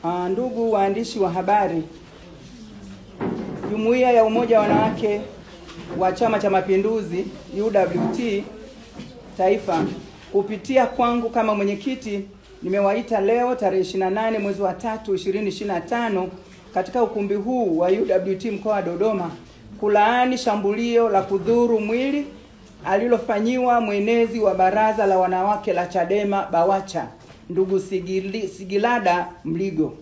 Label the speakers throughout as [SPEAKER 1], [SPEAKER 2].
[SPEAKER 1] Ndugu waandishi wa habari, Jumuiya ya Umoja wa Wanawake wa Chama cha Mapinduzi UWT Taifa, kupitia kwangu kama mwenyekiti, nimewaita leo tarehe 28 mwezi wa 3 2025 katika ukumbi huu wa UWT mkoa wa Dodoma kulaani shambulio la kudhuru mwili alilofanyiwa mwenezi wa baraza la wanawake la Chadema Bawacha, ndugu Sigilada Mligo.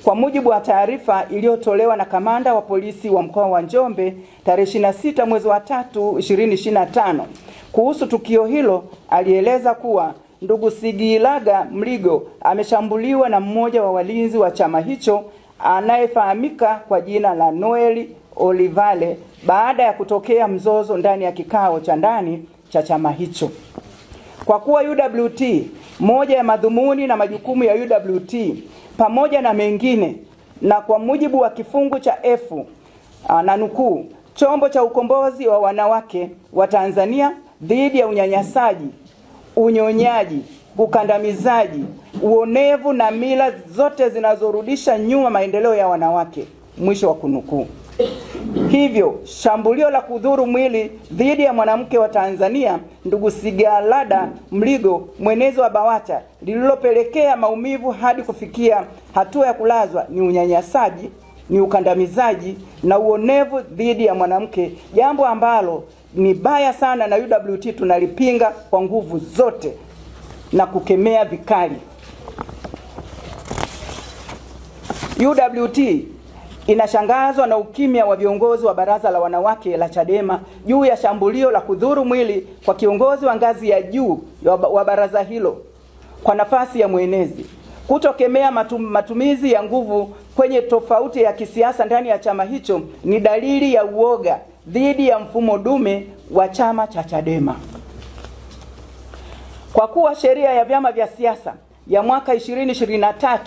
[SPEAKER 1] Kwa mujibu wa taarifa iliyotolewa na kamanda wa polisi wa mkoa wa Njombe tarehe 26 mwezi wa 3 2025 kuhusu tukio hilo, alieleza kuwa ndugu Sigilada Mligo ameshambuliwa na mmoja wa walinzi wa chama hicho anayefahamika kwa jina la Noel Olivale baada ya kutokea mzozo ndani ya kikao cha ndani cha chama hicho. Kwa kuwa UWT, moja ya madhumuni na majukumu ya UWT pamoja na mengine, na kwa mujibu wa kifungu cha F na nukuu, chombo cha ukombozi wa wanawake wa Tanzania dhidi ya unyanyasaji, unyonyaji, ukandamizaji, uonevu na mila zote zinazorudisha nyuma maendeleo ya wanawake, mwisho wa kunukuu. Hivyo, shambulio la kudhuru mwili dhidi ya mwanamke wa Tanzania ndugu Sigilada Mligo, mwenezi wa Bawacha, lililopelekea maumivu hadi kufikia hatua ya kulazwa, ni unyanyasaji, ni ukandamizaji na uonevu dhidi ya mwanamke, jambo ambalo ni baya sana, na UWT tunalipinga kwa nguvu zote na kukemea vikali. UWT inashangazwa na ukimya wa viongozi wa baraza la wanawake la Chadema juu ya shambulio la kudhuru mwili kwa kiongozi wa ngazi ya juu wa baraza hilo kwa nafasi ya mwenezi. Kutokemea matumizi ya nguvu kwenye tofauti ya kisiasa ndani ya chama hicho ni dalili ya uoga dhidi ya mfumo dume wa chama cha Chadema. Kwa kuwa sheria ya vyama vya siasa ya mwaka 2023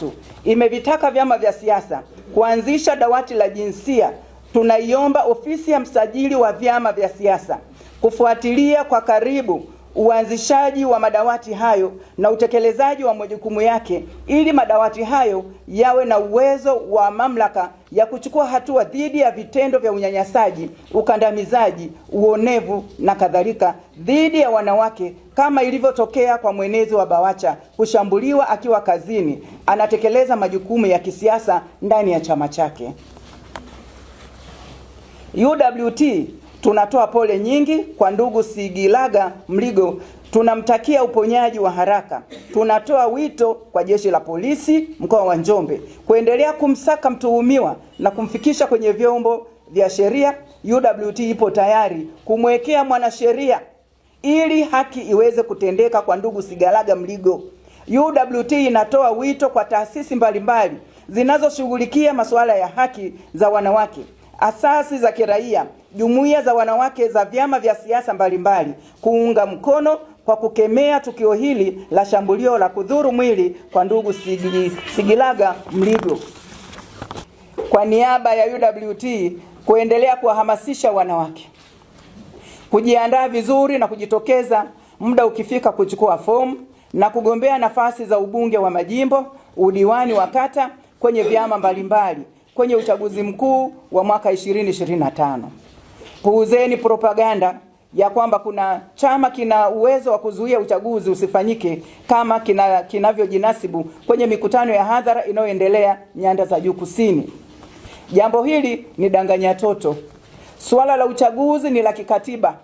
[SPEAKER 1] imevitaka vyama vya siasa kuanzisha dawati la jinsia, tunaiomba ofisi ya msajili wa vyama vya siasa kufuatilia kwa karibu uanzishaji wa madawati hayo na utekelezaji wa majukumu yake, ili madawati hayo yawe na uwezo wa mamlaka ya kuchukua hatua dhidi ya vitendo vya unyanyasaji, ukandamizaji, uonevu na kadhalika dhidi ya wanawake, kama ilivyotokea kwa mwenezi wa Bawacha kushambuliwa akiwa kazini anatekeleza majukumu ya kisiasa ndani ya chama chake. UWT tunatoa pole nyingi kwa ndugu Sigilada Mligo, tunamtakia uponyaji wa haraka. Tunatoa wito kwa jeshi la polisi mkoa wa Njombe kuendelea kumsaka mtuhumiwa na kumfikisha kwenye vyombo vya sheria. UWT ipo tayari kumwekea mwanasheria ili haki iweze kutendeka kwa ndugu Sigilada Mligo. UWT inatoa wito kwa taasisi mbalimbali zinazoshughulikia masuala ya haki za wanawake, asasi za kiraia, jumuiya za wanawake za vyama vya siasa mbalimbali kuunga mkono kwa kukemea tukio hili la shambulio la kudhuru mwili kwa ndugu Sigilada Mligo. Kwa niaba ya UWT kuendelea kuwahamasisha wanawake kujiandaa vizuri na kujitokeza muda ukifika kuchukua fomu na kugombea nafasi za ubunge wa majimbo, udiwani wa kata kwenye vyama mbalimbali kwenye uchaguzi mkuu wa mwaka 2025. Puuzeni propaganda ya kwamba kuna chama kina uwezo wa kuzuia uchaguzi usifanyike kama kinavyojinasibu kwenye mikutano ya hadhara inayoendelea nyanda za juu kusini. Jambo hili ni danganya toto. Swala la uchaguzi ni la kikatiba.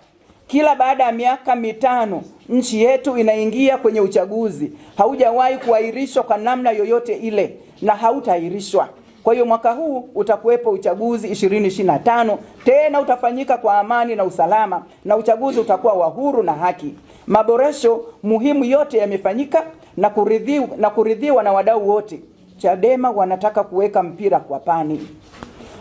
[SPEAKER 1] Kila baada ya miaka 5 nchi yetu inaingia kwenye uchaguzi. Haujawahi kuahirishwa kwa namna yoyote ile na hautaahirishwa. Kwa hiyo mwaka huu utakuwepo uchaguzi 2025, tena utafanyika kwa amani na usalama, na uchaguzi utakuwa wa huru na haki. Maboresho muhimu yote yamefanyika na kuridhiwa na wadau wote. Chadema wanataka kuweka mpira kwa pani.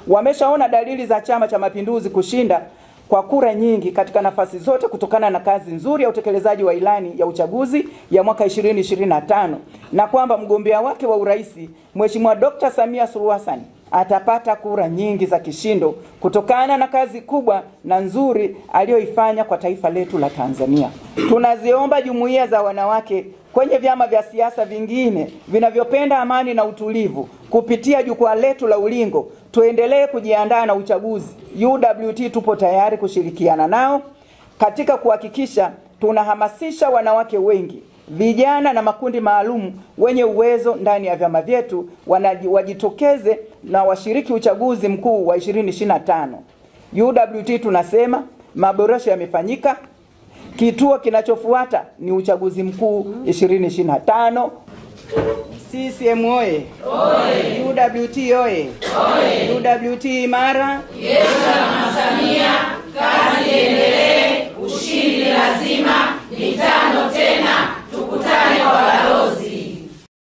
[SPEAKER 1] Wameshaona dalili za Chama cha Mapinduzi kushinda kwa kura nyingi katika nafasi zote kutokana na kazi nzuri ya utekelezaji wa ilani ya uchaguzi ya mwaka 2025, na kwamba mgombea wake wa urais Mheshimiwa Dr. Samia Suluhu Hassan atapata kura nyingi za kishindo kutokana na kazi kubwa na nzuri aliyoifanya kwa taifa letu la Tanzania. Tunaziomba jumuiya za wanawake kwenye vyama vya siasa vingine vinavyopenda amani na utulivu kupitia jukwaa letu la Ulingo, tuendelee kujiandaa na uchaguzi. UWT tupo tayari kushirikiana nao katika kuhakikisha tunahamasisha wanawake wengi, vijana na makundi maalum wenye uwezo ndani ya vyama vyetu wajitokeze na washiriki uchaguzi mkuu wa 2025. UWT tunasema maboresho yamefanyika. Kituo kinachofuata ni uchaguzi mkuu 2025. CCM oye! UWT oye! UWT imara!
[SPEAKER 2] Yesu na Samia, kazi iendelee, ushindi lazima, mitano tena, tukutane kwa balozi.